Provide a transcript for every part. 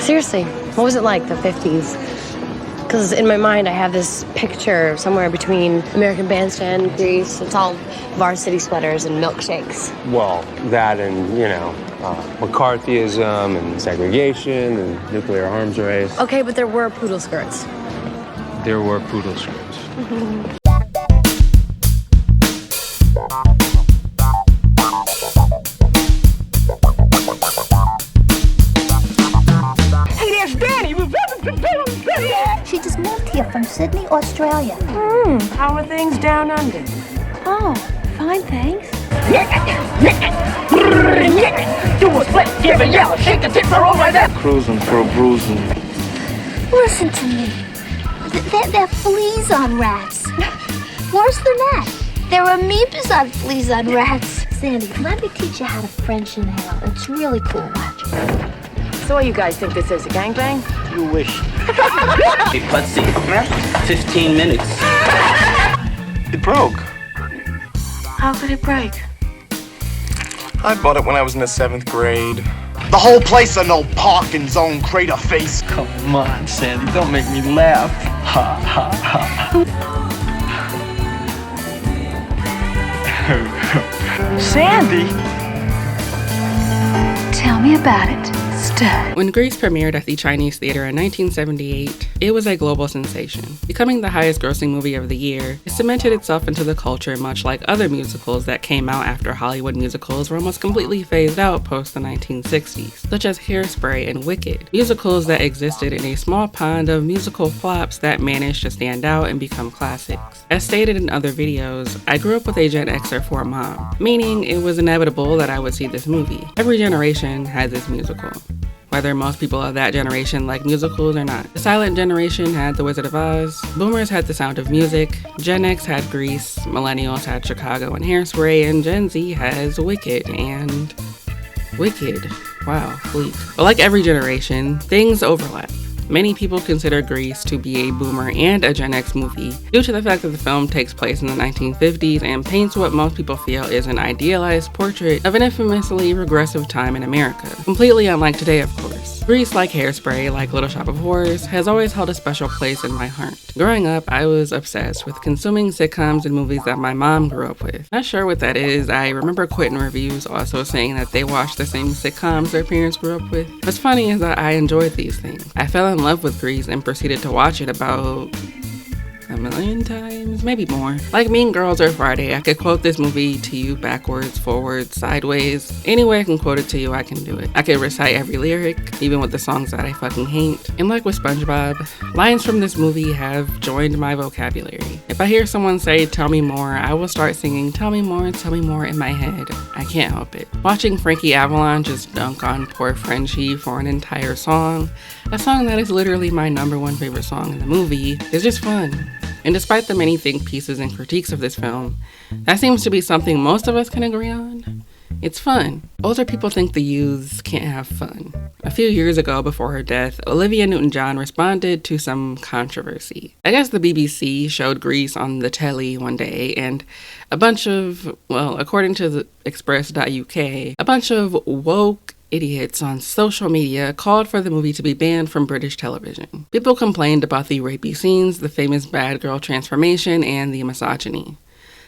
Seriously, what was it like, the 50s? Because in my mind, I have this picture somewhere between American Bandstand, Grease. It's all varsity sweaters and milkshakes. Well, that and, McCarthyism and segregation and nuclear arms race. Okay, but there were poodle skirts. There were poodle skirts. Hey, there's Danny. She just moved here from Sydney, Australia. How are things down under? Oh, fine, thanks. Do a split, give a yell, shake the tip for over there. Cruising for a bruising. Listen to me. They're fleas on rats. Worse than that. They're amoebas on fleas on rats. Sandy, let me teach you how to French inhale. It's really cool. Watch. So what you guys think this is, a gangbang? You wish. Hey, Putsy. 15 minutes. It broke. How could it break? I bought it when I was in the 7th grade. The whole place a no parking zone, crater face. Come on, Sandy, don't make me laugh. Ha, ha, ha. Sandy? Tell me about it, stud. When Grease premiered at the Chinese Theater in 1978, it was a global sensation. Becoming the highest grossing movie of the year, it cemented itself into the culture much like other musicals that came out after Hollywood musicals were almost completely phased out post the 1960s, such as Hairspray and Wicked, musicals that existed in a small pond of musical flops that managed to stand out and become classics. As stated in other videos, I grew up with a Gen Xer for a mom, meaning it was inevitable that I would see this movie. Every generation has its musical, whether most people of that generation like musicals or not. The silent generation had The Wizard of Oz, boomers had The Sound of Music, Gen X had Grease, millennials had Chicago and Hairspray, and Gen Z has Wicked and Wicked. Wow, bleak. But like every generation, things overlap. Many people consider Grease to be a boomer and a Gen X movie due to the fact that the film takes place in the 1950s and paints what most people feel is an idealized portrait of an infamously regressive time in America. Completely unlike today, of course. Grease, like Hairspray, like Little Shop of Horrors, has always held a special place in my heart. Growing up, I was obsessed with consuming sitcoms and movies that my mom grew up with. Not sure what that is. I remember Quitting Reviews also saying that they watched the same sitcoms their parents grew up with. What's funny is that I enjoyed these things. I fell in love with Grease and proceeded to watch it about a million times, maybe more. Like Mean Girls or Friday, I could quote this movie to you backwards, forwards, sideways. Any way I can quote it to you, I can do it. I could recite every lyric, even with the songs that I fucking hate. And like with SpongeBob, lines from this movie have joined my vocabulary. If I hear someone say, "Tell me more," I will start singing, tell me more in my head. I can't help it. Watching Frankie Avalon just dunk on poor Frenchie for an entire song, a song that is literally my #1 favorite song in the movie, is just fun. And despite the many think pieces and critiques of this film, that seems to be something most of us can agree on. It's fun. Older people think the youths can't have fun. A few years ago, before her death, Olivia Newton-John responded to some controversy. I guess the BBC showed Grease on the telly one day, and a bunch of, well, according to the Express.uk, a bunch of woke idiots on social media called for the movie to be banned from British television. People complained about the rapey scenes, the famous bad girl transformation, and the misogyny.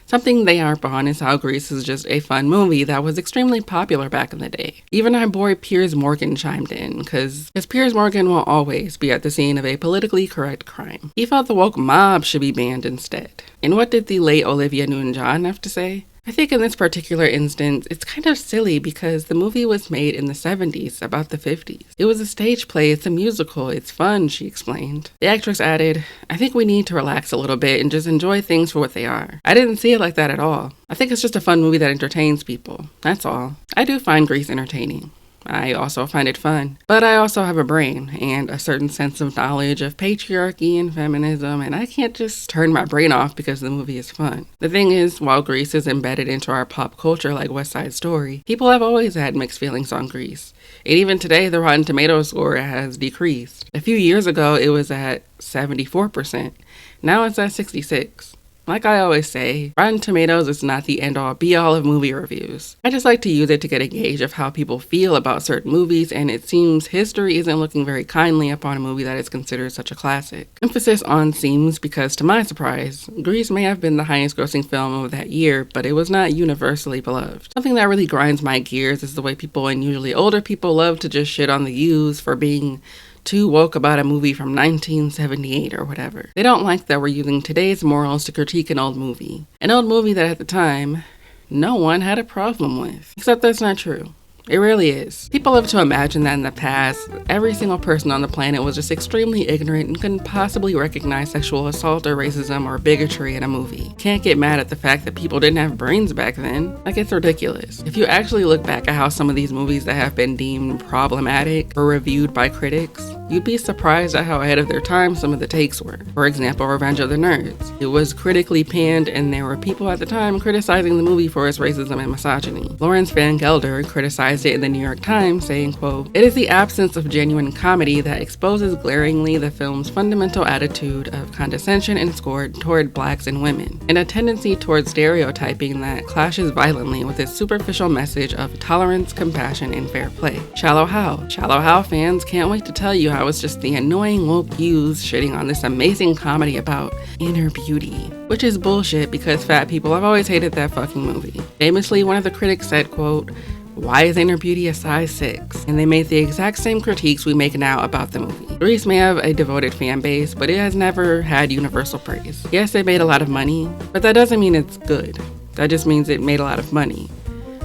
Something they aren't on is how Grease is just a fun movie that was extremely popular back in the day. Even our boy Piers Morgan chimed in, because Piers Morgan will always be at the scene of a politically correct crime. He felt the woke mob should be banned instead. And what did the late Olivia Newton-John have to say? I think in this particular instance, it's kind of silly because the movie was made in the 70s, about the 50s. It was a stage play, it's a musical, it's fun, she explained. The actress added, "I think we need to relax a little bit and just enjoy things for what they are." I didn't see it like that at all. I think it's just a fun movie that entertains people. That's all. I do find Grease entertaining. I also find it fun. But I also have a brain and a certain sense of knowledge of patriarchy and feminism, and I can't just turn my brain off because the movie is fun. The thing is, while Grease is embedded into our pop culture like West Side Story, people have always had mixed feelings on Grease. And even today, the Rotten Tomatoes score has decreased. A few years ago, it was at 74%. Now it's at 66%. Like I always say, Rotten Tomatoes is not the end-all be-all of movie reviews. I just like to use it to get a gauge of how people feel about certain movies, and it seems history isn't looking very kindly upon a movie that is considered such a classic. Emphasis on seems because, to my surprise, Grease may have been the highest-grossing film of that year, but it was not universally beloved. Something that really grinds my gears is the way people, and usually older people, love to just shit on the youths for being too woke about a movie from 1978 or whatever. They don't like that we're using today's morals to critique an old movie. An old movie that at the time, no one had a problem with. Except that's not true. It really is. People love to imagine that in the past, every single person on the planet was just extremely ignorant and couldn't possibly recognize sexual assault or racism or bigotry in a movie. Can't get mad at the fact that people didn't have brains back then. Like, it's ridiculous. If you actually look back at how some of these movies that have been deemed problematic were reviewed by critics, you'd be surprised at how ahead of their time some of the takes were. For example, Revenge of the Nerds. It was critically panned, and there were people at the time criticizing the movie for its racism and misogyny. Lawrence Van Gelder criticized it in the New York Times, saying, quote, "It is the absence of genuine comedy that exposes glaringly the film's fundamental attitude of condescension and scorn toward blacks and women, and a tendency toward stereotyping that clashes violently with its superficial message of tolerance, compassion, and fair play. Shallow Hal. Shallow Hal fans can't wait to tell you how it's just the annoying woke youths shitting on this amazing comedy about inner beauty." Which is bullshit, because fat people have always hated that fucking movie. Famously, one of the critics said, quote, "Why is Inner Beauty a size 6? And they made the exact same critiques we make now about the movie. Grease may have a devoted fan base, but it has never had universal praise. Yes, it made a lot of money, but that doesn't mean it's good. That just means it made a lot of money.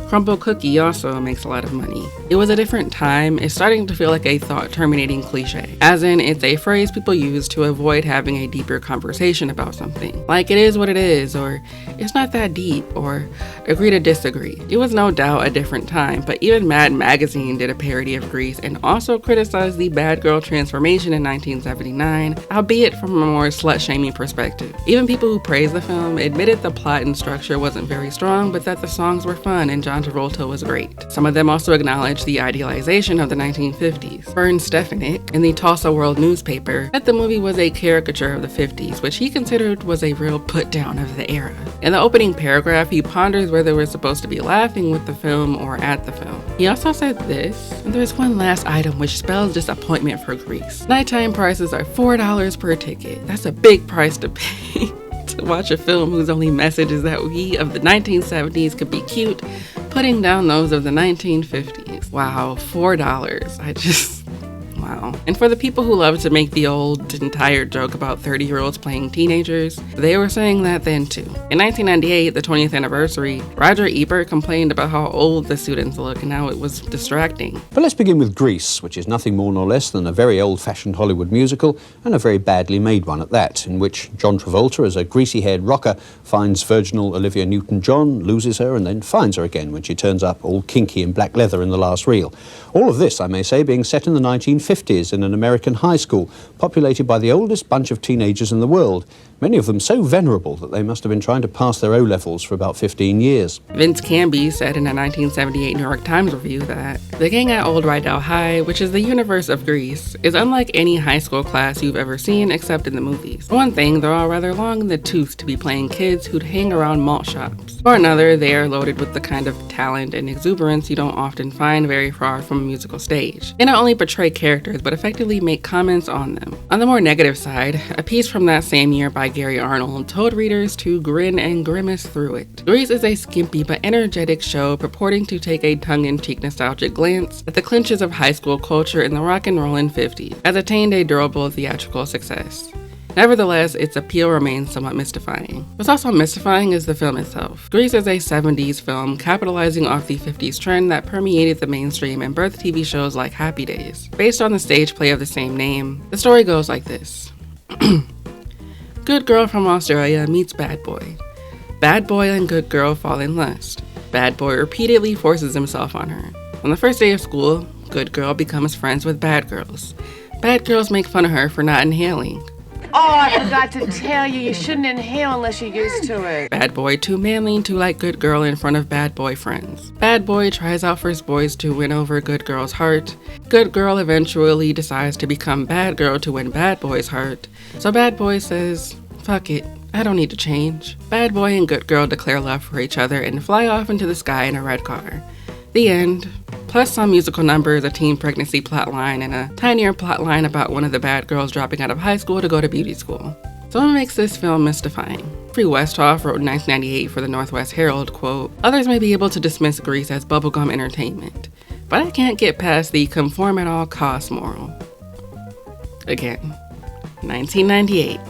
Crumble Cookie also makes a lot of money. It was a different time. It's starting to feel like a thought-terminating cliche. As in, it's a phrase people use to avoid having a deeper conversation about something. Like, it is what it is, or it's not that deep, or agree to disagree. It was no doubt a different time, but even Mad Magazine did a parody of Grease and also criticized the bad girl transformation in 1979, albeit from a more slut-shaming perspective. Even people who praised the film admitted the plot and structure wasn't very strong, but that the songs were fun and John Travolta was great. Some of them also acknowledged the idealization of the 1950s. Vern Stefanik, in the Tulsa World newspaper, said the movie was a caricature of the 50s, which he considered was a real put-down of the era. In the opening paragraph, he ponders whether we're supposed to be laughing with the film or at the film. He also said this, and there's one last item which spells disappointment for Grease. Nighttime prices are $4 per ticket. That's a big price to pay to watch a film whose only message is that we of the 1970s could be cute, putting down those of the 1950s. Wow, $4. Wow. And for the people who love to make the old and tired joke about 30-year-olds playing teenagers, they were saying that then too. In 1998, the 20th anniversary, Roger Ebert complained about how old the students look and how it was distracting. But let's begin with Grease, which is nothing more nor less than a very old-fashioned Hollywood musical, and a very badly made one at that, in which John Travolta, as a greasy-haired rocker, finds virginal Olivia Newton-John, loses her, and then finds her again when she turns up all kinky in black leather in the last reel. All of this, I may say, being set in the 1950s in an American high school, populated by the oldest bunch of teenagers in the world, many of them so venerable that they must have been trying to pass their O-levels for about 15 years. Vince Canby said in a 1978 New York Times review that the gang at Old Rydell High, which is the universe of Grease, is unlike any high school class you've ever seen except in the movies. For one thing, they're all rather long in the tooth to be playing kids who'd hang around malt shops. For another, they are loaded with the kind of talent and exuberance you don't often find very far from a musical stage. They not only portray characters, but effectively make comments on them. On the more negative side, a piece from that same year by Gary Arnold told readers to grin and grimace through it. Grease is a skimpy but energetic show purporting to take a tongue-in-cheek nostalgic glance at the clinches of high school culture in the rock and rollin' 50s, has attained a durable theatrical success. Nevertheless, its appeal remains somewhat mystifying. What's also mystifying is the film itself. Grease is a 70s film capitalizing off the 50s trend that permeated the mainstream and birthed TV shows like Happy Days. Based on the stage play of the same name, the story goes like this. Good girl from Australia meets bad boy. Bad boy and good girl fall in lust. Bad boy repeatedly forces himself on her. On the first day of school, good girl becomes friends with bad girls. Bad girls make fun of her for not inhaling. Oh, I forgot to tell you, you shouldn't inhale unless you're used to it. Bad boy too manly to like good girl in front of bad boy friends. Bad boy tries out for his boys to win over good girl's heart. Good girl eventually decides to become bad girl to win bad boy's heart. So bad boy says, fuck it, I don't need to change. Bad boy and good girl declare love for each other and fly off into the sky in a red car. The end. Plus some musical numbers, a teen pregnancy plotline, and a tinier plotline about one of the bad girls dropping out of high school to go to beauty school. So what makes this film mystifying? Free Westhoff wrote in 1998 for the Northwest Herald, quote, "Others may be able to dismiss Grease as bubblegum entertainment, but I can't get past the conform at all costs moral." Again, 1998.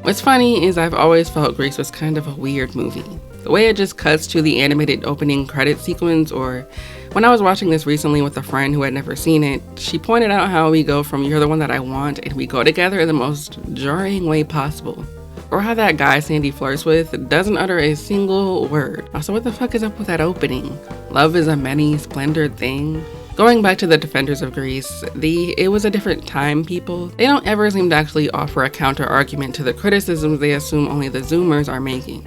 What's funny is I've always felt Grease was kind of a weird movie. The way it just cuts to the animated opening credit sequence, or when I was watching this recently with a friend who had never seen it, she pointed out how we go from "you're the one that I want" and we go together in the most jarring way possible. Or how that guy Sandy flirts with doesn't utter a single word. Also, what the fuck is up with that opening? Love is a many splendored thing. Going back to the defenders of Grease, it was a different time people. They don't ever seem to actually offer a counter argument to the criticisms they assume only the Zoomers are making.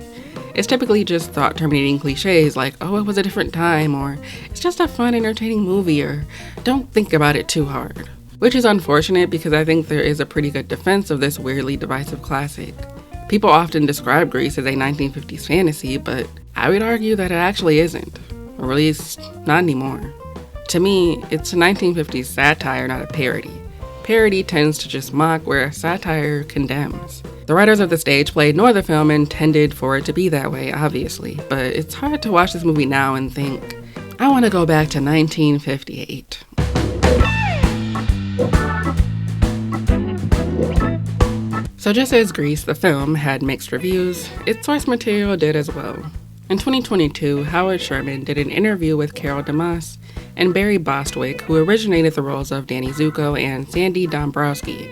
It's typically just thought-terminating cliches like, "oh, it was a different time," or "it's just a fun, entertaining movie," or "don't think about it too hard." Which is unfortunate because I think there is a pretty good defense of this weirdly divisive classic. People often describe Grease as a 1950s fantasy, but I would argue that it actually isn't. Or at least, not anymore. To me, it's a 1950s satire, not a parody. Parody tends to just mock where satire condemns. The writers of the stage play nor the film intended for it to be that way, obviously, but it's hard to watch this movie now and think, I want to go back to 1958. So just as Grease, the film, had mixed reviews, its source material did as well. In 2022, Howard Sherman did an interview with Carol DeMoss and Barry Bostwick, who originated the roles of Danny Zuko and Sandy Dombrowski,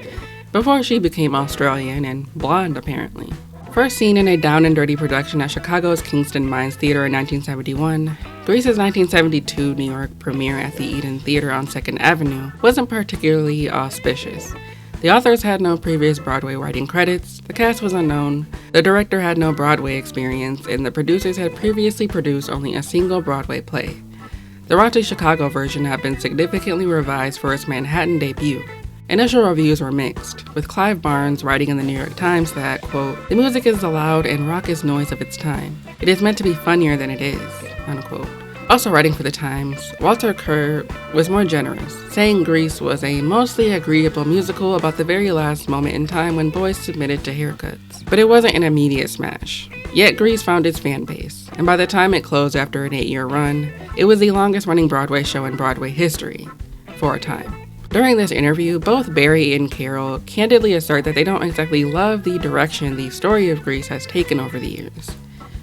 before she became Australian and blonde apparently. First seen in a down and dirty production at Chicago's Kingston Mines Theater in 1971, Grease's 1972 New York premiere at the Eden Theater on 2nd Avenue wasn't particularly auspicious. The authors had no previous Broadway writing credits, the cast was unknown, the director had no Broadway experience, and the producers had previously produced only a single Broadway play. The raunchy Chicago version had been significantly revised for its Manhattan debut. Initial reviews were mixed, with Clive Barnes writing in the New York Times that, quote, "the music is the loud and raucous noise of its time. It is meant to be funnier than it is," unquote. Also writing for the Times, Walter Kerr was more generous, saying Grease was a mostly agreeable musical about the very last moment in time when boys submitted to haircuts. But it wasn't an immediate smash. Yet Grease found its fan base, and by the time it closed after an 8-year run, it was the longest running Broadway show in Broadway history, for a time. During this interview, both Barry and Carol candidly assert that they don't exactly love the direction the story of Grease has taken over the years.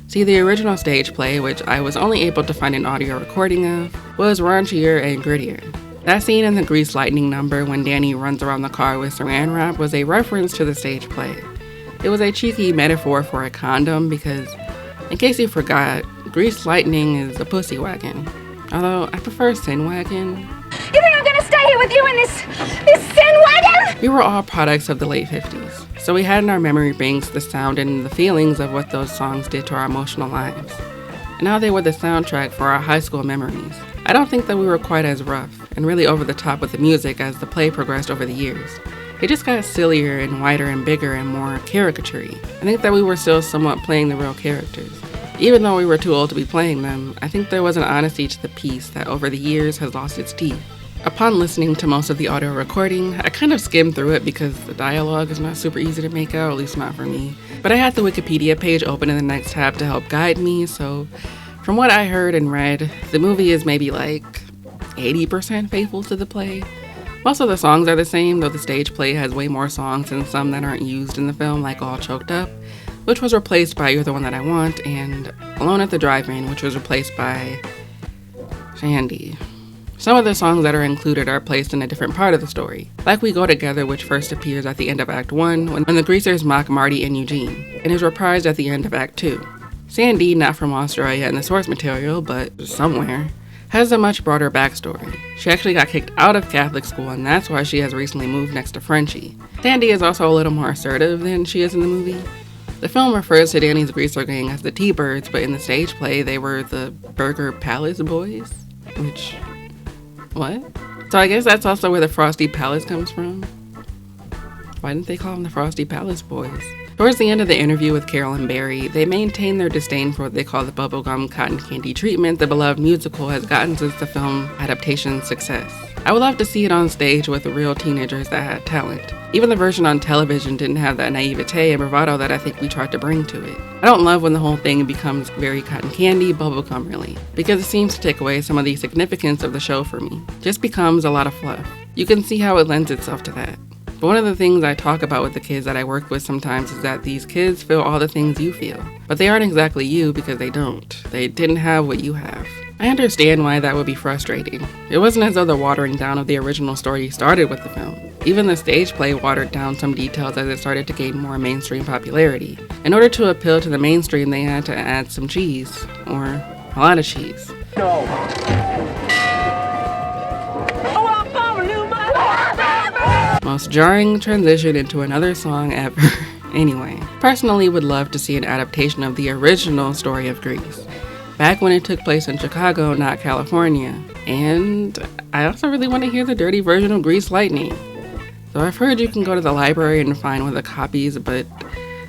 See, the original stage play, which I was only able to find an audio recording of, was raunchier and grittier. That scene in the Grease Lightning number when Danny runs around the car with Saran Wrap was a reference to the stage play. It was a cheeky metaphor for a condom because, in case you forgot, Grease Lightning is a pussy wagon. Although, I prefer Sin Wagon. You think I'm gonna stay here with you in this sin wagon? We were all products of the late 50s, so we had in our memory banks the sound and the feelings of what those songs did to our emotional lives. And now they were the soundtrack for our high school memories. I don't think that we were quite as rough and really over the top with the music as the play progressed over the years. It just got sillier and wider and bigger and more caricature-y. I think that we were still somewhat playing the real characters. Even though we were too old to be playing them, I think there was an honesty to the piece that over the years has lost its teeth. Upon listening to most of the audio recording, I kind of skimmed through it because the dialogue is not super easy to make out, at least not for me. But I had the Wikipedia page open in the next tab to help guide me, so from what I heard and read, the movie is maybe like 80% faithful to the play. Most of the songs are the same, though the stage play has way more songs and some that aren't used in the film, like All Choked Up, which was replaced by You're the One That I Want, and Alone at the Drive-In, which was replaced by Shandy. Some of the songs that are included are placed in a different part of the story, like We Go Together, which first appears at the end of Act 1 when the Greasers mock Marty and Eugene, and is reprised at the end of Act 2. Sandy, not from Australia in the source material, but somewhere, has a much broader backstory. She actually got kicked out of Catholic school, and that's why she has recently moved next to Frenchie. Sandy is also a little more assertive than she is in the movie. The film refers to Danny's Greaser gang as the T-Birds, but in the stage play, they were the Burger Palace Boys, which... what? So I guess that's also where the Frosty Palace comes from? Why didn't they call them the Frosty Palace Boys? Towards the end of the interview with Carol and Barry, they maintain their disdain for what they call the bubblegum cotton candy treatment the beloved musical has gotten since the film adaptation's success. I would love to see it on stage with real teenagers that had talent. Even the version on television didn't have that naivete and bravado that I think we tried to bring to it. I don't love when the whole thing becomes very cotton candy, bubblegum really, because it seems to take away some of the significance of the show for me. It just becomes a lot of fluff. You can see how it lends itself to that. But one of the things I talk about with the kids that I work with sometimes is that these kids feel all the things you feel. But they aren't exactly you because they don't. They didn't have what you have. I understand why that would be frustrating. It wasn't as though the watering down of the original story started with the film. Even the stage play watered down some details as it started to gain more mainstream popularity. In order to appeal to the mainstream, they had to add some cheese, or a lot of cheese. No. Most jarring transition into another song ever. Anyway, personally would love to see an adaptation of the original story of Grease, back when it took place in Chicago, not California. And I also really want to hear the dirty version of Grease Lightning. So I've heard you can go to the library and find one of the copies, but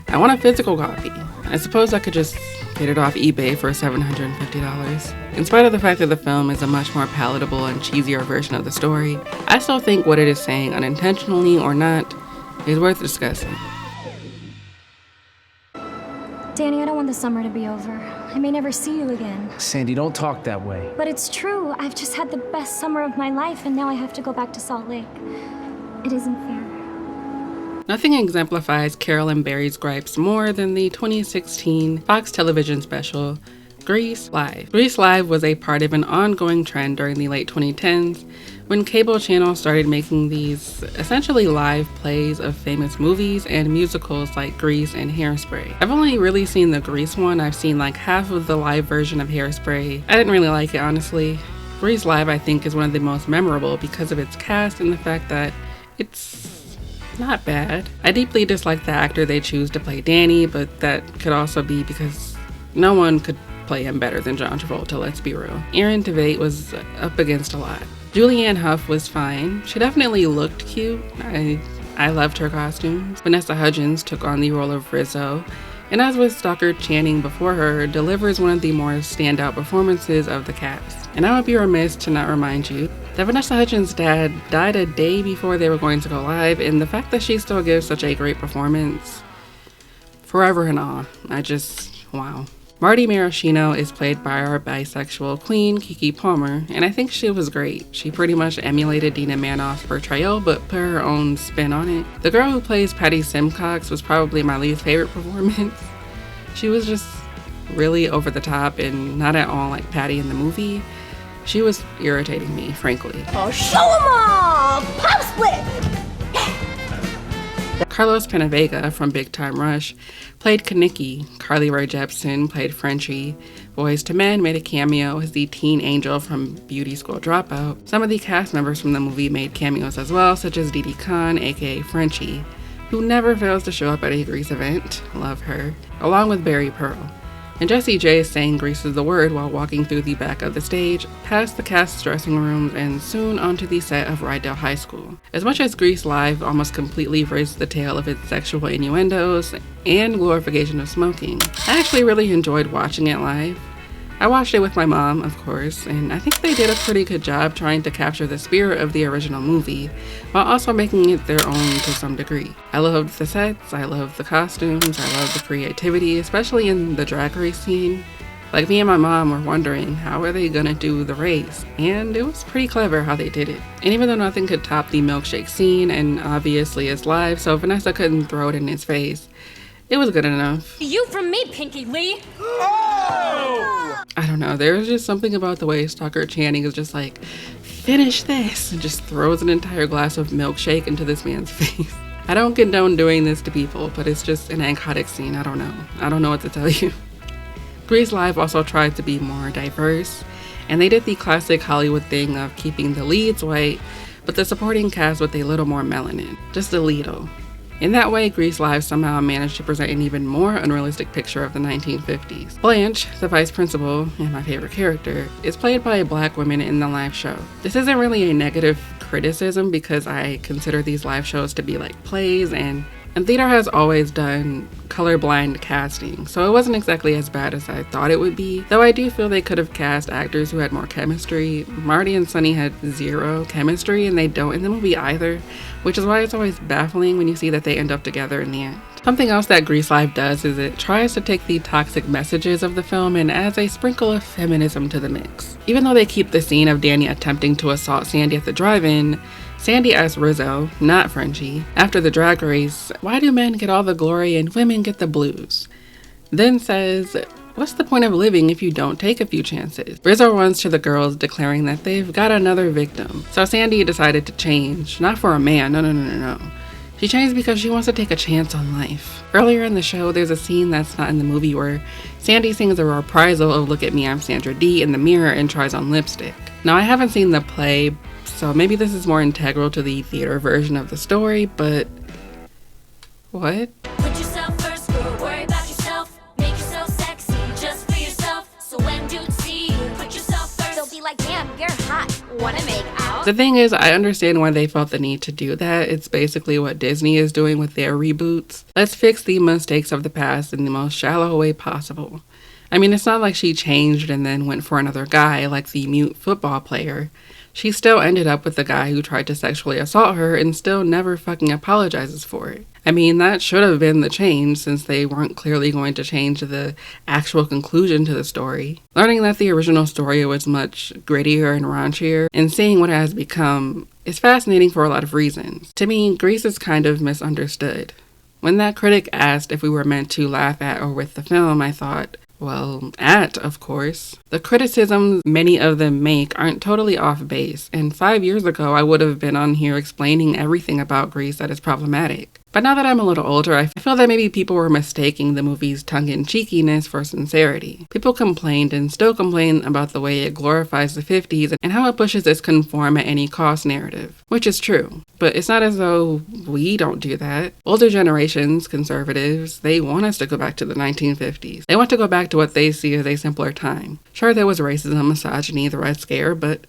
I want a physical copy. I suppose I could just get it off eBay for $750. In spite of the fact that the film is a much more palatable and cheesier version of the story, I still think what it is saying, unintentionally or not, is worth discussing. Danny, I don't want the summer to be over. I may never see you again. Sandy, don't talk that way. But it's true. I've just had the best summer of my life, and now I have to go back to Salt Lake. It isn't fair. Nothing exemplifies Carol and Barry's gripes more than the 2016 Fox television special, Grease Live. Grease Live was a part of an ongoing trend during the late 2010s when cable channels started making these essentially live plays of famous movies and musicals like Grease and Hairspray. I've only really seen the Grease one. I've seen like half of the live version of Hairspray. I didn't really like it, honestly. Grease Live, I think, is one of the most memorable because of its cast and the fact that it's not bad. I deeply dislike the actor they choose to play Danny, but that could also be because no one could play him better than John Travolta, let's be real. Erin Tveit was up against a lot. Julianne Hough was fine. She definitely looked cute. I loved her costumes. Vanessa Hudgens took on the role of Rizzo, and as with Stockard Channing before her, delivers one of the more standout performances of the cast. And I would be remiss to not remind you that Vanessa Hudgens' dad died a day before they were going to go live, and the fact that she still gives such a great performance, forever in awe. Wow. Marty Maraschino is played by our bisexual queen, Keke Palmer, and I think she was great. She pretty much emulated Dina Manoff's portrayal, but put her own spin on it. The girl who plays Patty Simcox was probably my least favorite performance. She was just really over the top and not at all like Patty in the movie. She was irritating me, frankly. Oh, show 'em off! Pop split! Carlos Penavega from Big Time Rush played Kaniki. Carly Rae Jepsen played Frenchie. Boyz II Men made a cameo as the teen angel from Beauty School Dropout. Some of the cast members from the movie made cameos as well, such as Didi Khan, aka Frenchie, who never fails to show up at a Grease event. Love her. Along with Barry Pearl. And Jessie J sang Grease is the Word while walking through the back of the stage, past the cast's dressing rooms, and soon onto the set of Rydell High School. As much as Grease Live almost completely raised the tale of its sexual innuendos and glorification of smoking, I actually really enjoyed watching it live. I watched it with my mom, of course, and I think they did a pretty good job trying to capture the spirit of the original movie, while also making it their own to some degree. I loved the sets, I loved the costumes, I loved the creativity, especially in the drag race scene. Like, me and my mom were wondering, how are they gonna do the race? And it was pretty clever how they did it. And even though nothing could top the milkshake scene, and obviously it's live, so Vanessa couldn't throw it in his face, it was good enough. You from me, Pinky Lee! I don't know, there was just something about the way Stockard Channing is just like, finish this, and just throws an entire glass of milkshake into this man's face. I don't condone doing this to people, but it's just an psychotic scene. I don't know what to tell you. Grease Live also tried to be more diverse, and they did the classic Hollywood thing of keeping the leads white, but the supporting cast with a little more melanin, just a little. In that way, Grease Live somehow managed to present an even more unrealistic picture of the 1950s. Blanche, the vice principal, and my favorite character, is played by a black woman in the live show. This isn't really a negative criticism because I consider these live shows to be like plays, and And theater has always done colorblind casting, so it wasn't exactly as bad as I thought it would be, though I do feel they could have cast actors who had more chemistry. Marty and Sonny had zero chemistry, and they don't in the movie either, which is why it's always baffling when you see that they end up together in the end. Something else that Grease Live does is it tries to take the toxic messages of the film and adds a sprinkle of feminism to the mix. Even though they keep the scene of Danny attempting to assault Sandy at the drive-in, Sandy asks Rizzo, not Frenchie, after the drag race, why do men get all the glory and women get the blues? Then says, what's the point of living if you don't take a few chances? Rizzo runs to the girls declaring that they've got another victim. So Sandy decided to change, not for a man, no. She changed because she wants to take a chance on life. Earlier in the show, there's a scene that's not in the movie where Sandy sings a reprisal of Look at Me, I'm Sandra Dee in the mirror and tries on lipstick. Now, I haven't seen the play, so maybe this is more integral to the theater version of the story, but what? Put yourself first, girl, worry about yourself. Make yourself sexy, just for yourself. So when dudes see you, put yourself first. They'll be like, damn, you're hot. Wanna make out? The thing is, I understand why they felt the need to do that. It's basically what Disney is doing with their reboots. Let's fix the mistakes of the past in the most shallow way possible. I mean, it's not like she changed and then went for another guy like the mute football player. She still ended up with the guy who tried to sexually assault her and still never fucking apologizes for it. I mean, that should have been the change since they weren't clearly going to change the actual conclusion to the story. Learning that the original story was much grittier and raunchier and seeing what it has become is fascinating for a lot of reasons. To me, Grease is kind of misunderstood. When that critic asked if we were meant to laugh at or with the film, I thought, well, of course. The criticisms many of them make aren't totally off base, and 5 years ago I would have been on here explaining everything about Grease that is problematic. But now that I'm a little older, I feel that maybe people were mistaking the movie's tongue-in-cheekiness for sincerity. People complained and still complain about the way it glorifies the 50s and how it pushes its conform at any cost narrative, which is true. But it's not as though we don't do that. Older generations, conservatives, they want us to go back to the 1950s. They want to go back to what they see as a simpler time. Sure, there was racism, misogyny, the Red Scare, but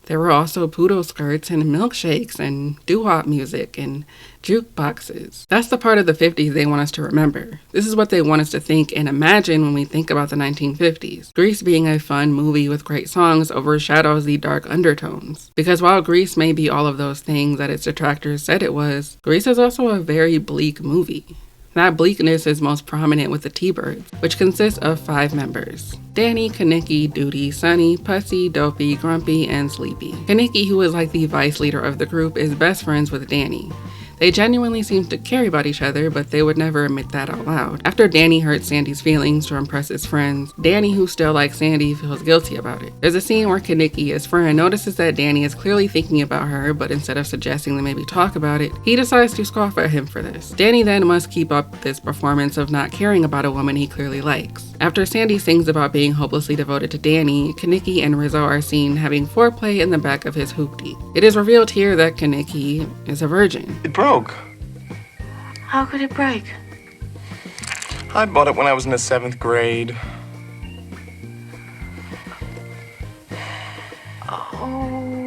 there were also poodle skirts and milkshakes and doo-wop music and jukeboxes. That's the part of the 50s they want us to remember. This is what they want us to think and imagine when we think about the 1950s. Grease being a fun movie with great songs overshadows the dark undertones. Because while Grease may be all of those things that its detractors said it was, Grease is also a very bleak movie. That bleakness is most prominent with the T-Birds, which consists of 5 members. Danny, Kenickie, Duty, Sonny, Pussy, Dopey, Grumpy, and Sleepy. Kenickie, who is like the vice leader of the group, is best friends with Danny. They genuinely seem to care about each other, but they would never admit that out loud. After Danny hurts Sandy's feelings to impress his friends, Danny, who still likes Sandy, feels guilty about it. There's a scene where Kenickie, his friend, notices that Danny is clearly thinking about her, but instead of suggesting they maybe talk about it, he decides to scoff at him for this. Danny then must keep up this performance of not caring about a woman he clearly likes. After Sandy sings about being hopelessly devoted to Danny, Kenickie and Rizzo are seen having foreplay in the back of his hoopty. It is revealed here that Kenickie is a virgin. It broke. How could it break? I bought it when I was in the 7th grade.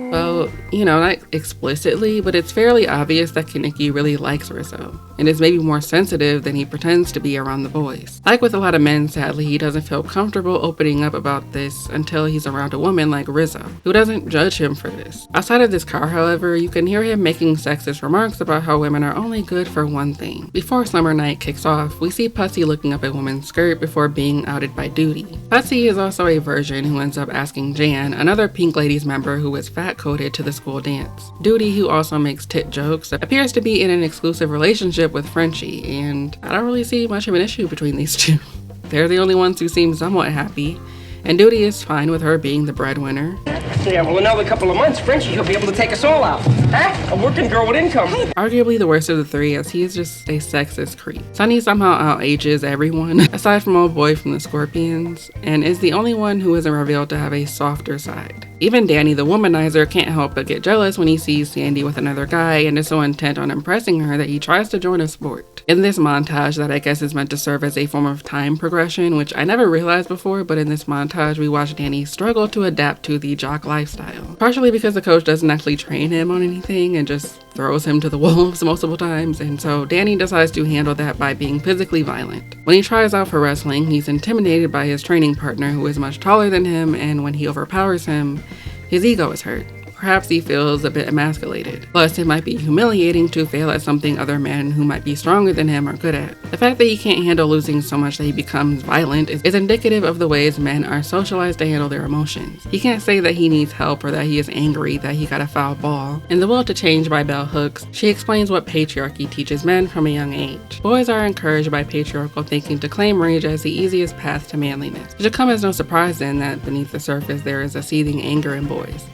Well, not explicitly, but it's fairly obvious that Kenickie really likes Rizzo, and is maybe more sensitive than he pretends to be around the boys. Like with a lot of men, sadly, he doesn't feel comfortable opening up about this until he's around a woman like Rizzo, who doesn't judge him for this. Outside of this car, however, you can hear him making sexist remarks about how women are only good for one thing. Before summer night kicks off, we see Pussy looking up a woman's skirt before being outed by Duty. Pussy is also a virgin who ends up asking Jan, another Pink Ladies member who is fat-coded, to the school dance. Duty, who also makes tit jokes, appears to be in an exclusive relationship with Frenchie, and I don't really see much of an issue between these two. They're the only ones who seem somewhat happy, and Duty is fine with her being the breadwinner. Yeah, well, another couple of months, Frenchie, he'll be able to take us all out. Huh? A working girl with income. Arguably the worst of the three, as he is just a sexist creep. Sonny somehow outages everyone, aside from old boy from the Scorpions, and is the only one who isn't revealed to have a softer side. Even Danny, the womanizer, can't help but get jealous when he sees Sandy with another guy and is so intent on impressing her that he tries to join a sport. next. In this montage that I guess is meant to serve as a form of time progression, which I never realized before, but in this montage we watch Danny struggle to adapt to the jock lifestyle. Partially because the coach doesn't actually train him on anything and just throws him to the wolves multiple times, and so Danny decides to handle that by being physically violent. When he tries out for wrestling, he's intimidated by his training partner who is much taller than him, and when he overpowers him, his ego is hurt. Perhaps he feels a bit emasculated. Plus, it might be humiliating to fail at something other men who might be stronger than him are good at. The fact that he can't handle losing so much that he becomes violent is indicative of the ways men are socialized to handle their emotions. He can't say that he needs help or that he is angry that he got a foul ball. In The Will to Change by Bell Hooks, she explains what patriarchy teaches men from a young age. Boys are encouraged by patriarchal thinking to claim rage as the easiest path to manliness. It should come as no surprise then that beneath the surface there is a seething anger in boys.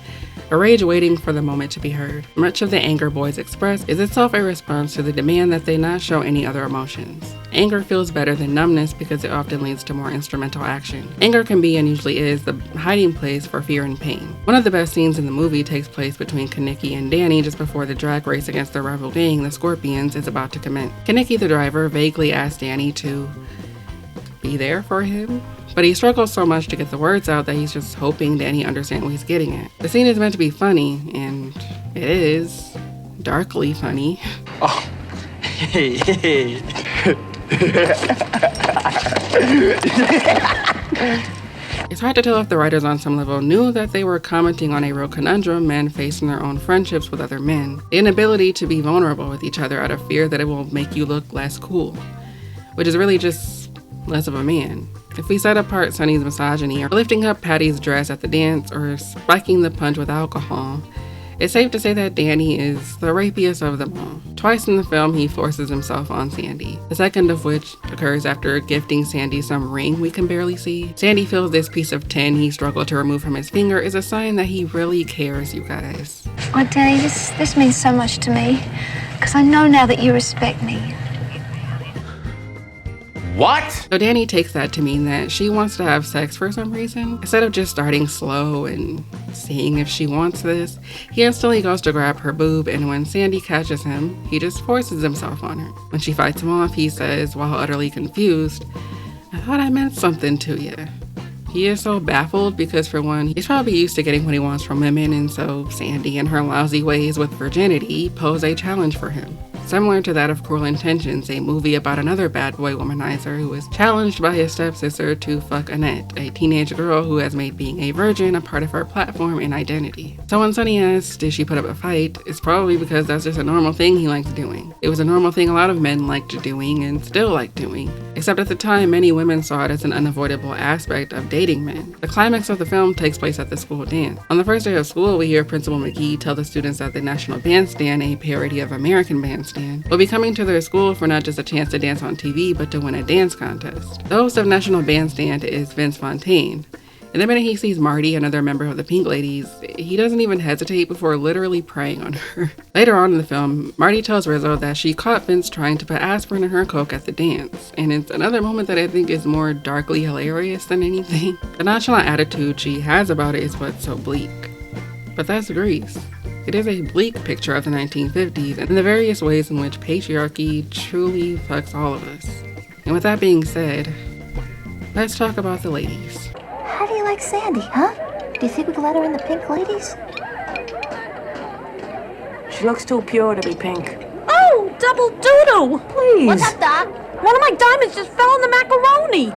A rage waiting for the moment to be heard. Much of the anger boys express is itself a response to the demand that they not show any other emotions. Anger feels better than numbness because it often leads to more instrumental action. Anger can be, and usually is, the hiding place for fear and pain. One of the best scenes in the movie takes place between Kaneki and Danny just before the drag race against their rival gang, the Scorpions, is about to commence. Kaneki, the driver, vaguely asks Danny to be there for him, but he struggles so much to get the words out that he's just hoping Danny understands what he's getting at. The scene is meant to be funny, and it is darkly funny. Oh, hey. It's hard to tell if the writers on some level knew that they were commenting on a real conundrum men face in their own friendships with other men. The inability to be vulnerable with each other out of fear that it will make you look less cool, which is really just less of a man. If we set apart Sonny's misogyny, or lifting up Patty's dress at the dance, or spiking the punch with alcohol, it's safe to say that Danny is the rapiest of them all. Twice in the film, he forces himself on Sandy, the second of which occurs after gifting Sandy some ring we can barely see. Sandy feels this piece of tin he struggled to remove from his finger is a sign that he really cares, you guys. Oh, Danny, this means so much to me, because I know now that you respect me. What? So Danny takes that to mean that she wants to have sex for some reason. Instead of just starting slow and seeing if she wants this, he instantly goes to grab her boob, and when Sandy catches him, he just forces himself on her. When she fights him off, he says, while utterly confused, "I thought I meant something to you." He is so baffled because, for one, he's probably used to getting what he wants from women, and so Sandy and her lousy ways with virginity pose a challenge for him. Similar to that of Cruel Intentions, a movie about another bad boy womanizer who is challenged by his stepsister to fuck Annette, a teenage girl who has made being a virgin a part of her platform and identity. So when Sonny asks, did she put up a fight, it's probably because that's just a normal thing he likes doing. It was a normal thing a lot of men liked doing and still like doing. Except at the time, many women saw it as an unavoidable aspect of dating men. The climax of the film takes place at the school dance. On the first day of school, we hear Principal McGee tell the students that the National Bandstand, a parody of American Bandstand, will be coming to their school for not just a chance to dance on TV, but to win a dance contest. The host of National Bandstand is Vince Fontaine. And the minute he sees Marty, another member of the Pink Ladies, he doesn't even hesitate before literally preying on her. Later on in the film, Marty tells Rizzo that she caught Vince trying to put aspirin in her Coke at the dance. And it's another moment that I think is more darkly hilarious than anything. The nonchalant attitude she has about it is what's so bleak. But that's Grease. It is a bleak picture of the 1950s and the various ways in which patriarchy truly fucks all of us. And with that being said, let's talk about the ladies. How do you like Sandy, huh? Do you think we could let her in the Pink Ladies? She looks too pure to be pink. Oh, double doodle! Please. What's up, Doc? One of my diamonds just fell in the macaroni.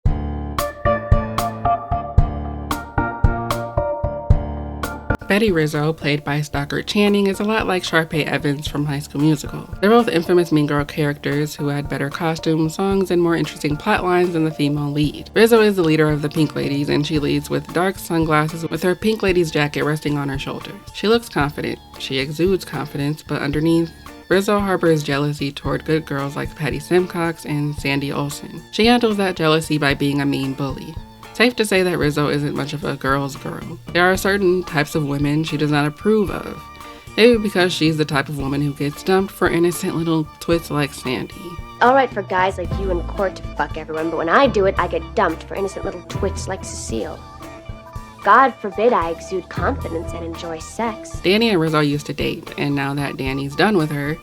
Betty Rizzo, played by Stockard Channing, is a lot like Sharpay Evans from High School Musical. They're both infamous Mean Girl characters who had better costumes, songs, and more interesting plot lines than the female lead. Rizzo is the leader of the Pink Ladies, and she leads with dark sunglasses with her Pink Ladies jacket resting on her shoulders. She looks confident. She exudes confidence, but underneath, Rizzo harbors jealousy toward good girls like Patty Simcox and Sandy Olsen. She handles that jealousy by being a mean bully. Safe to say that Rizzo isn't much of a girl's girl. There are certain types of women she does not approve of. Maybe because she's the type of woman who gets dumped for innocent little twits like Sandy. All right for guys like you in court to fuck everyone, but when I do it, I get dumped for innocent little twits like Cecile. God forbid I exude confidence and enjoy sex. Danny and Rizzo used to date, and now that Danny's done with her,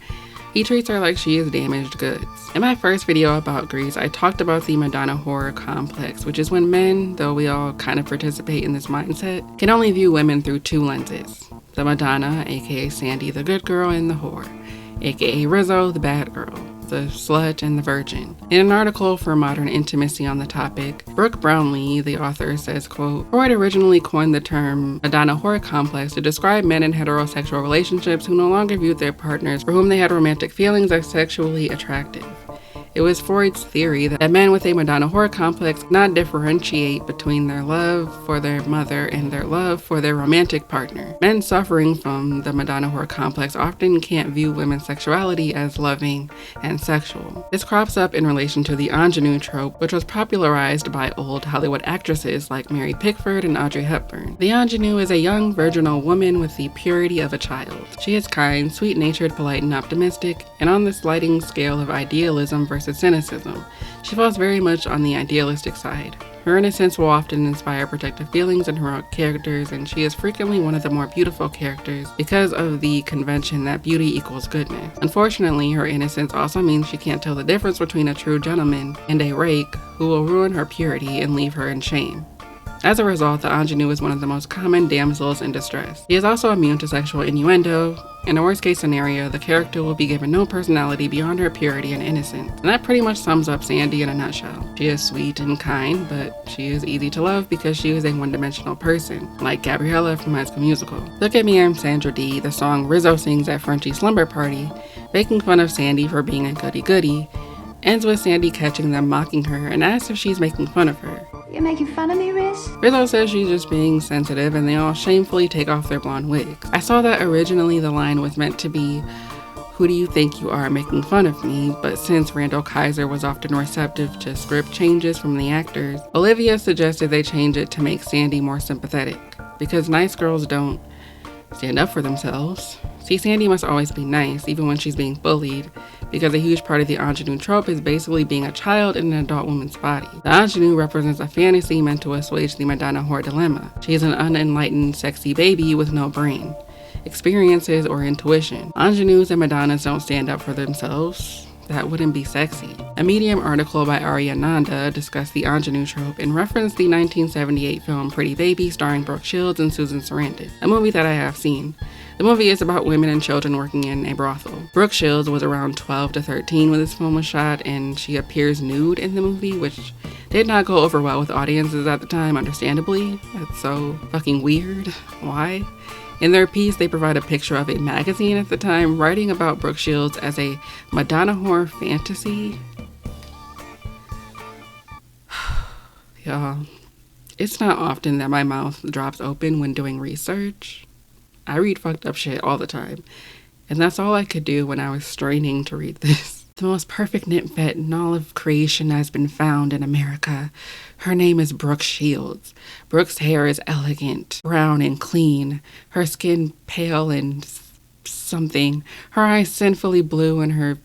He treats her like she is damaged goods. In my first video about Grease, I talked about the Madonna horror complex, which is when men, though we all kind of participate in this mindset, can only view women through two lenses. The Madonna, aka Sandy the good girl, and the whore, aka Rizzo the bad girl, the slut, and the virgin. In an article for Modern Intimacy on the topic, Brooke Brownlee, the author, says, quote, Freud originally coined the term Madonna horror complex to describe men in heterosexual relationships who no longer viewed their partners for whom they had romantic feelings as sexually attractive. It was Freud's theory that men with a Madonna horror complex could not differentiate between their love for their mother and their love for their romantic partner. Men suffering from the Madonna horror complex often can't view women's sexuality as loving and sexual. This crops up in relation to the ingenue trope, which was popularized by old Hollywood actresses like Mary Pickford and Audrey Hepburn. The ingenue is a young virginal woman with the purity of a child. She is kind, sweet-natured, polite, and optimistic, and on the sliding scale of idealism versus cynicism, she falls very much on the idealistic side. Her innocence will often inspire protective feelings in heroic characters, and she is frequently one of the more beautiful characters because of the convention that beauty equals goodness. Unfortunately, her innocence also means she can't tell the difference between a true gentleman and a rake who will ruin her purity and leave her in shame. As a result, the ingenue is one of the most common damsels in distress. She is also immune to sexual innuendo. In a worst-case scenario, the character will be given no personality beyond her purity and innocence. And that pretty much sums up Sandy in a nutshell. She is sweet and kind, but she is easy to love because she is a one-dimensional person, like Gabriella from High School Musical. Look at Me, I'm Sandra Dee, the song Rizzo sings at Frenchie's slumber party, making fun of Sandy for being a goody-goody, ends with Sandy catching them mocking her and asks if she's making fun of her. You're making fun of me, Riz? Rizzo says she's just being sensitive, and they all shamefully take off their blonde wigs. I saw that originally the line was meant to be, "Who do you think you are making fun of me?" But since Randall Kaiser was often receptive to script changes from the actors, Olivia suggested they change it to make Sandy more sympathetic, because nice girls don't stand up for themselves. See, Sandy must always be nice, even when she's being bullied, because a huge part of the ingenue trope is basically being a child in an adult woman's body. The ingenue represents a fantasy meant to assuage the Madonna horror dilemma. She is an unenlightened, sexy baby with no brain, experiences, or intuition. Ingenues and Madonnas don't stand up for themselves. That wouldn't be sexy. A Medium article by Arya Nanda discussed the ingenue trope and referenced the 1978 film Pretty Baby starring Brooke Shields and Susan Sarandon, a movie that I have seen. The movie is about women and children working in a brothel. Brooke Shields was around 12 to 13 when this film was shot, and she appears nude in the movie, which did not go over well with audiences at the time, understandably. That's so fucking weird. Why? In their piece, they provide a picture of a magazine at the time writing about Brooke Shields as a Madonna horror fantasy. Y'all, it's not often that my mouth drops open when doing research. I read fucked up shit all the time, and that's all I could do when I was straining to read this. The most perfect nymphet in all of creation has been found in America. Her name is Brooke Shields. Brooke's hair is elegant, brown and clean, her skin pale and something, her eyes sinfully blue, and her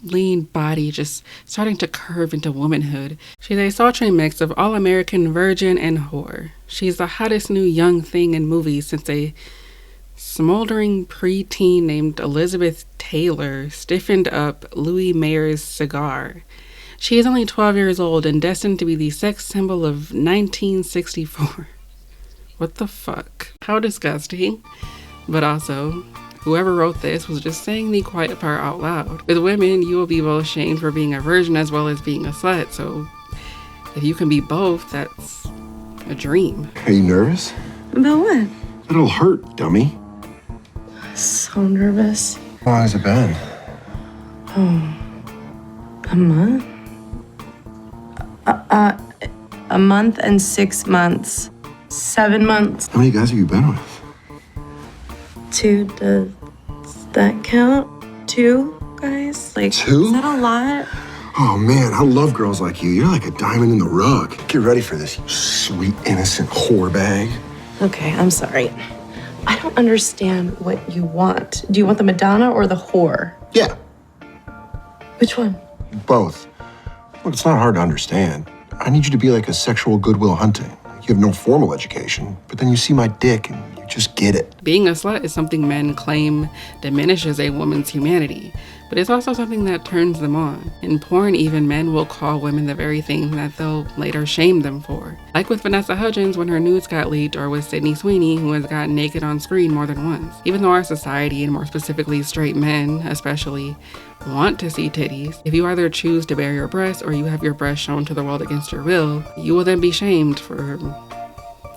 lean body just starting to curve into womanhood. She's a sultry mix of all-American virgin and whore. She's the hottest new young thing in movies since a smoldering preteen named Elizabeth Taylor stiffened up Louis Mayer's cigar. She is only 12 years old and destined to be the sex symbol of 1964. What the fuck? How disgusting. But also, whoever wrote this was just saying the quiet part out loud. With women, you will be both shamed for being a virgin as well as being a slut, so if you can be both, that's a dream. Are you nervous? About what? It'll hurt, dummy. So nervous. How long has it been? Oh, a month? A month and 6 months. 7 months. How many guys have you been with? 2, does that count? 2 guys? Like, 2? Is that a lot? Oh man, I love girls like you. You're like a diamond in the rug. Get ready for this, you sweet, innocent whore bag. Okay, I'm sorry. I don't understand what you want. Do you want the Madonna or the whore? Yeah. Which one? Both. Look, it's not hard to understand. I need you to be like a sexual Goodwill Hunting. You have no formal education, but then you see my dick and you just get it. Being a slut is something men claim diminishes a woman's humanity. but it's also something that turns them on. In porn, even men will call women the very thing that they'll later shame them for. Like with Vanessa Hudgens when her nudes got leaked, or with Sydney Sweeney, who has gotten naked on screen more than once. Even though our society, and more specifically straight men especially, want to see titties, if you either choose to bare your breasts or you have your breasts shown to the world against your will, you will then be shamed for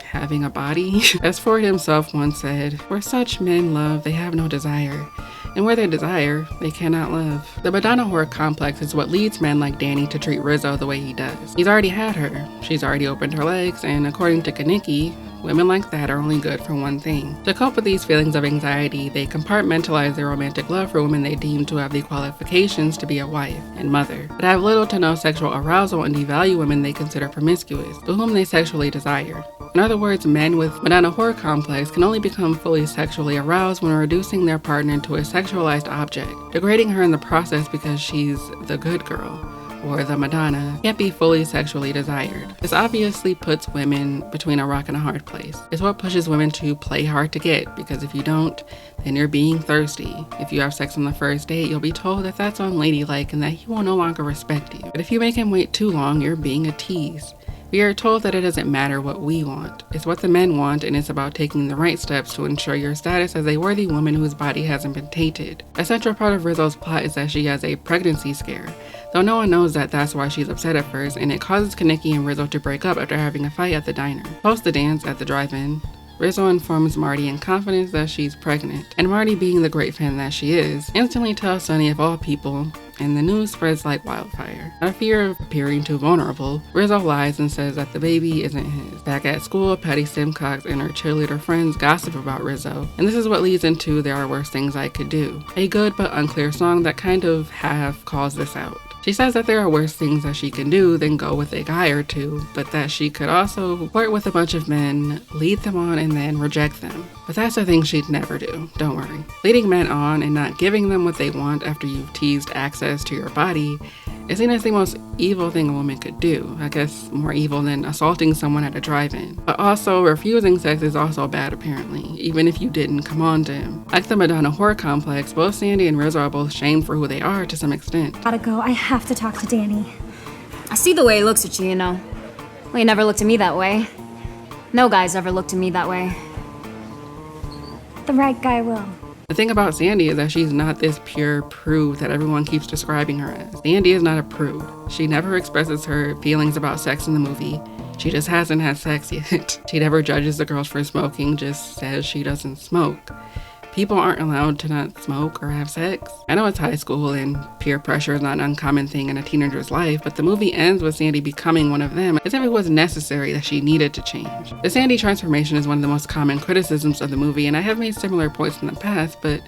having a body. As Ford himself once said, "Where such men love, they have no desire. And where they desire, they cannot love." The Madonna whore complex is what leads men like Danny to treat Rizzo the way he does. He's already had her, she's already opened her legs, and according to Kanicki, women like that are only good for one thing. To cope with these feelings of anxiety, they compartmentalize their romantic love for women they deem to have the qualifications to be a wife and mother, but have little to no sexual arousal and devalue women they consider promiscuous, to whom they sexually desire. In other words, men with Madonna whore complex can only become fully sexually aroused when reducing their partner to a sexualized object, degrading her in the process because she's the good girl, or the Madonna, can't be fully sexually desired. This obviously puts women between a rock and a hard place. It's what pushes women to play hard to get, because if you don't, then you're being thirsty. If you have sex on the first date, you'll be told that that's unladylike and that he will no longer respect you. But if you make him wait too long, you're being a tease. We are told that it doesn't matter what we want. It's what the men want, and it's about taking the right steps to ensure your status as a worthy woman whose body hasn't been tainted. A central part of Rizzo's plot is that she has a pregnancy scare, though no one knows that that's why she's upset at first, and it causes Kanicki and Rizzo to break up after having a fight at the diner. Post the dance at the drive-in, Rizzo informs Marty in confidence that she's pregnant, and Marty, being the great fan that she is, instantly tells Sonny of all people, and the news spreads like wildfire. Out of fear of appearing too vulnerable, Rizzo lies and says that the baby isn't his. Back at school, Patty Simcox and her cheerleader friends gossip about Rizzo, and this is what leads into There Are Worse Things I Could Do, a good but unclear song that kind of half calls this out. She says that there are worse things that she can do than go with a guy or two, but that she could also flirt with a bunch of men, lead them on, and then reject them. But that's a thing she'd never do, don't worry. Leading men on and not giving them what they want after you've teased access to your body is seen as the most evil thing a woman could do. I guess more evil than assaulting someone at a drive-in. But also, refusing sex is also bad apparently, even if you didn't come on to him. Like the Madonna whore complex, both Sandy and Rizzo are both shamed for who they are to some extent. Gotta go, I have to talk to Danny. I see the way he looks at you, you know. Well, he never looked at me that way. No guy's ever looked at me that way. The right guy will. The thing about Sandy is that she's not this pure prude that everyone keeps describing her as. Sandy is not a prude. She never expresses her feelings about sex in the movie. She just hasn't had sex yet. She never judges the girls for smoking, just says she doesn't smoke. People aren't allowed to not smoke or have sex. I know it's high school and peer pressure is not an uncommon thing in a teenager's life, but the movie ends with Sandy becoming one of them, as if it was necessary that she needed to change. The Sandy transformation is one of the most common criticisms of the movie, and I have made similar points in the past, but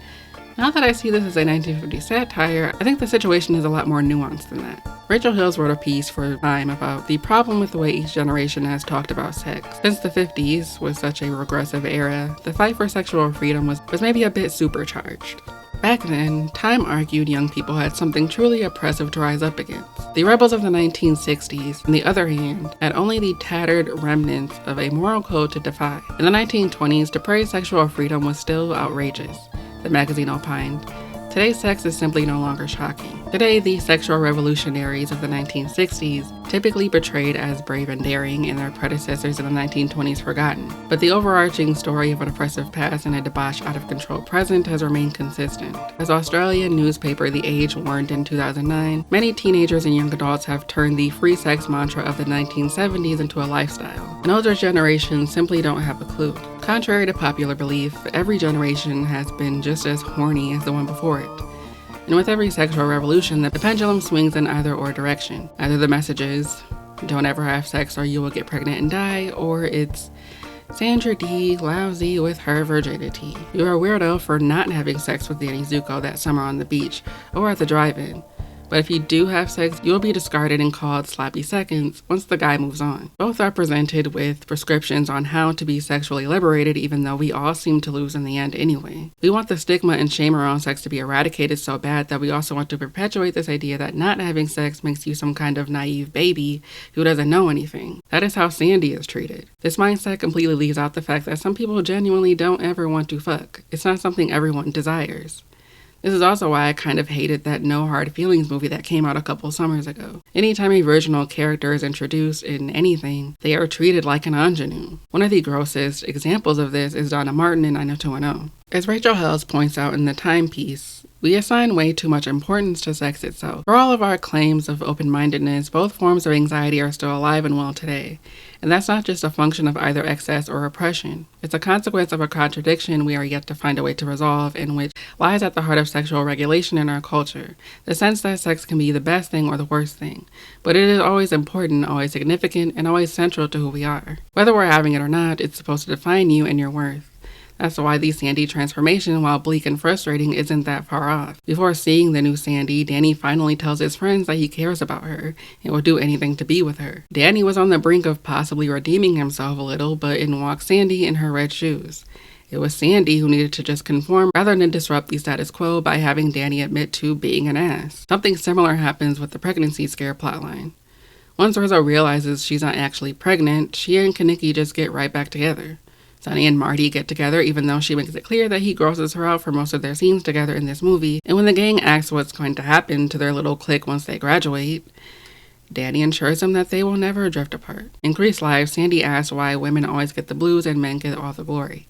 now that I see this as a 1950s satire, I think the situation is a lot more nuanced than that. Rachel Hills wrote a piece for Time about the problem with the way each generation has talked about sex. Since the 50s was such a regressive era, the fight for sexual freedom was maybe a bit supercharged. Back then, Time argued young people had something truly oppressive to rise up against. The rebels of the 1960s, on the other hand, had only the tattered remnants of a moral code to defy. In the 1920s, to praise sexual freedom was still outrageous, the magazine opined. Today's sex is simply no longer shocking. Today, the sexual revolutionaries of the 1960s, typically portrayed as brave and daring, and their predecessors in the 1920s forgotten. But the overarching story of an oppressive past and a debauched, out-of-control present has remained consistent. As Australian newspaper The Age warned in 2009, many teenagers and young adults have turned the free sex mantra of the 1970s into a lifestyle. And older generations simply don't have a clue. Contrary to popular belief, every generation has been just as horny as the one before it. And with every sexual revolution, the pendulum swings in either or direction. Either the message is, don't ever have sex or you will get pregnant and die, or it's, Sandra D lousy with her virginity. You're a weirdo for not having sex with Danny Zuko that summer on the beach or at the drive-in. But if you do have sex, you'll be discarded and called sloppy seconds once the guy moves on. Both are presented with prescriptions on how to be sexually liberated, even though we all seem to lose in the end anyway. We want the stigma and shame around sex to be eradicated so bad that we also want to perpetuate this idea that not having sex makes you some kind of naive baby who doesn't know anything. That is how Sandy is treated. This mindset completely leaves out the fact that some people genuinely don't ever want to fuck. It's not something everyone desires. This is also why I kind of hated that No Hard Feelings movie that came out a couple summers ago. Anytime a virginal character is introduced in anything, they are treated like an ingenue. One of the grossest examples of this is Donna Martin in 90210. As Rachel Held points out in the timepiece, we assign way too much importance to sex itself. For all of our claims of open-mindedness, both forms of anxiety are still alive and well today. And that's not just a function of either excess or oppression. It's a consequence of a contradiction we are yet to find a way to resolve, and which lies at the heart of sexual regulation in our culture. The sense that sex can be the best thing or the worst thing. But it is always important, always significant, and always central to who we are. Whether we're having it or not, it's supposed to define you and your worth. That's why the Sandy transformation, while bleak and frustrating, isn't that far off. Before seeing the new Sandy, Danny finally tells his friends that he cares about her and will do anything to be with her. Danny was on the brink of possibly redeeming himself a little, but in walked Sandy in her red shoes. It was Sandy who needed to just conform rather than disrupt the status quo by having Danny admit to being an ass. Something similar happens with the pregnancy scare plotline. Once Rizzo realizes she's not actually pregnant, she and Kaneki just get right back together. Sonny and Marty get together even though she makes it clear that he grosses her out for most of their scenes together in this movie, and when the gang asks what's going to happen to their little clique once they graduate, Danny assures them that they will never drift apart. In Grease Live, Sandy asks why women always get the blues and men get all the glory.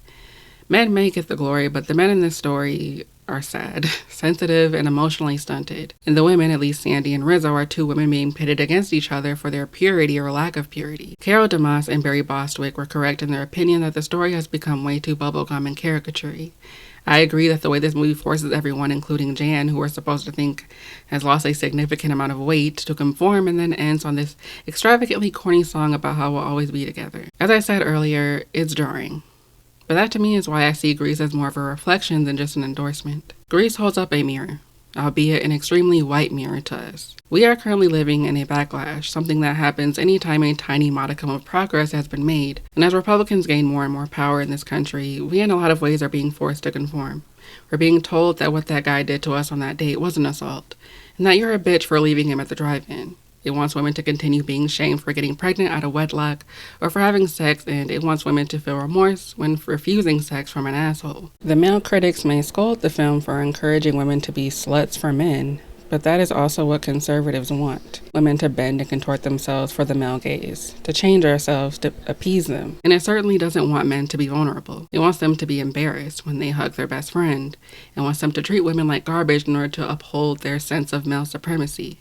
Men may get the glory, but the men in this story are sad, sensitive, and emotionally stunted. And the women, at least Sandy and Rizzo, are two women being pitted against each other for their purity or lack of purity. Carol DeMoss and Barry Bostwick were correct in their opinion that the story has become way too bubblegum and caricature-y. I agree that the way this movie forces everyone, including Jan, who we're supposed to think has lost a significant amount of weight, to conform, and then ends on this extravagantly corny song about how we'll always be together. As I said earlier, it's jarring. But that to me is why I see Grease as more of a reflection than just an endorsement. Grease holds up a mirror, albeit an extremely white mirror to us. We are currently living in a backlash, something that happens anytime a tiny modicum of progress has been made. And as Republicans gain more and more power in this country, we in a lot of ways are being forced to conform. We're being told that what that guy did to us on that date was an assault, and that you're a bitch for leaving him at the drive-in. It wants women to continue being shamed for getting pregnant out of wedlock or for having sex, and it wants women to feel remorse when refusing sex from an asshole. The male critics may scold the film for encouraging women to be sluts for men, but that is also what conservatives want. Women to bend and contort themselves for the male gaze, to change ourselves to appease them. And it certainly doesn't want men to be vulnerable. It wants them to be embarrassed when they hug their best friend, and wants them to treat women like garbage in order to uphold their sense of male supremacy.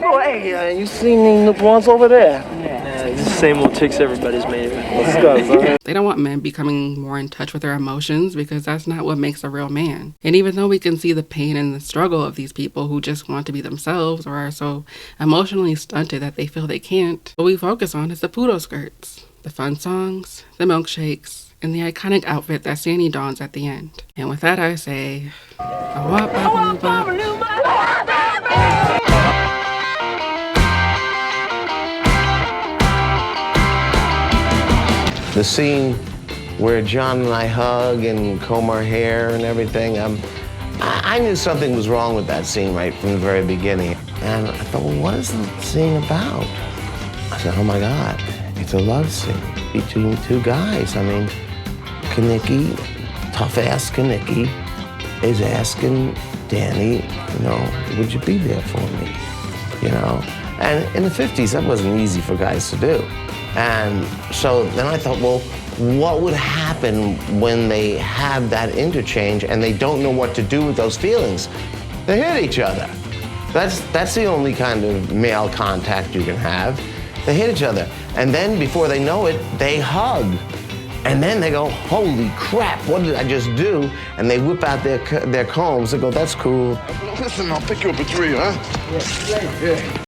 Oh, hey, you seen the ones over there? Yeah, the same old chicks everybody's made. Let's go, bro. They don't want men becoming more in touch with their emotions because that's not what makes a real man. And even though we can see the pain and the struggle of these people who just want to be themselves or are so emotionally stunted that they feel they can't, what we focus on is the poodle skirts, the fun songs, the milkshakes, and the iconic outfit that Sandy dons at the end. And with that I say, A-wop-bop-a-loo-bop. The scene where John and I hug and comb our hair and everything, I knew something was wrong with that scene right from the very beginning. And I thought, well, what is the scene about? I said, oh my God, it's a love scene between two guys. I mean, Kaneki, tough-ass Kaneki, is asking Danny, you know, would you be there for me? You know? And in the 50s, that wasn't easy for guys to do. And so then I thought, well, what would happen when they have that interchange and they don't know what to do with those feelings? They hit each other. That's the only kind of male contact you can have. They hit each other. And then before they know it, they hug. And then they go, holy crap, what did I just do? And they whip out their combs. They go, that's cool. Listen, I'll pick you up at 3, huh? Yeah.